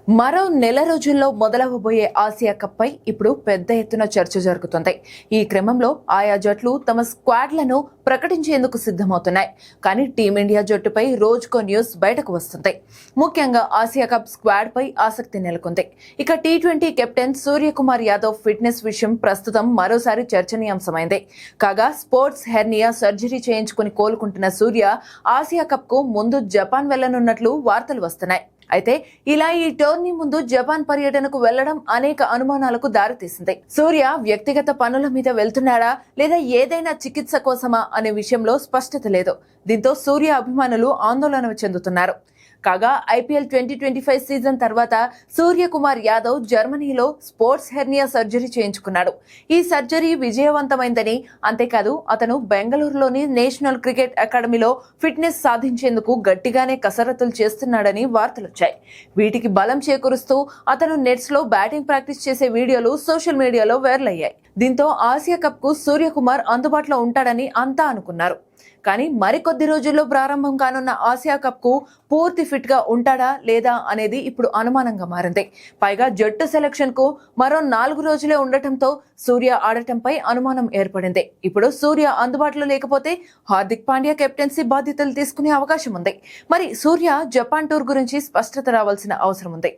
మరో నెల రోజుల్లో మొదలవబోయే ఆసియా కప్ పై ఇప్పుడు పెద్ద ఎత్తున చర్చ జరుగుతుంది. ఈ క్రమంలో ఆయా జట్లు తమ స్క్వాడ్లను ప్రకటించేందుకు సిద్ధమవుతున్నాయి. కానీ టీమిండియా జట్టుపై రోజుకో న్యూస్ బయటకు వస్తుంది. ముఖ్యంగా ఆసియా కప్ స్క్వాడ్ పై ఆసక్తి నెలకొంది. ఇక T20 captain Suryakumar Yadav fitness విషయం ప్రస్తుతం మరోసారి చర్చనీయాంశమైంది. కాగా స్పోర్ట్స్ హెర్నియా సర్జరీ చేయించుకుని కోలుకుంటున్న సూర్య ఆసియా కప్ కు ముందు జపాన్ వెళ్లనున్నట్లు వార్తలు వస్తున్నాయి. అయితే ఇలా ఈ టోర్నీ ముందు జపాన్ పర్యటనకు వెళ్లడం అనేక అనుమానాలకు దారితీసింది. సూర్య వ్యక్తిగత పనుల మీద వెళ్తున్నాడా లేదా ఏదైనా చికిత్స కోసమా అనే విషయంలో స్పష్టత లేదు. దీంతో సూర్య అభిమానులు ఆందోళన చెందుతున్నారు. కాగా ఐపీఎల్ 2025 సీజన్ తర్వాత సూర్యకుమార్ యాదవ్ జర్మనీలో స్పోర్ట్స్ హెర్నియా సర్జరీ చేయించుకున్నాడు. ఈ సర్జరీ విజయవంతమైందని, అంతేకాదు అతను బెంగళూరులోని నేషనల్ క్రికెట్ అకాడమీలో ఫిట్నెస్ సాధించేందుకు గట్టిగానే కసరత్తులు చేస్తున్నాడని వార్తలొచ్చాయి. వీటికి బలం చేకూరుస్తూ అతను నెట్స్ లో బ్యాటింగ్ ప్రాక్టీస్ చేసే వీడియోలు సోషల్ మీడియాలో వైరల్ అయ్యాయి. దీంతో ఆసియా కప్ కు సూర్యకుమార్ అందుబాటులో ఉంటాడని అంతా అనుకున్నారు. కానీ మరికొద్ది రోజుల్లో ప్రారంభం కానున్న ఆసియా కప్ కు పూర్తి ఫిట్ గా ఉంటాడా లేదా అనేది ఇప్పుడు అనుమానంగా మారింది. పైగా జట్టు సెలక్షన్ కు మరో 4 రోజులే ఉండటంతో సూర్య ఆడటంపై అనుమానం ఏర్పడింది. ఇప్పుడు సూర్య అందుబాటులో లేకపోతే హార్దిక్ పాండ్యా కెప్టెన్సీ బాధ్యతలు తీసుకునే అవకాశం ఉంది. మరి సూర్య జపాన్ టూర్ గురించి స్పష్టత రావాల్సిన అవసరం ఉంది.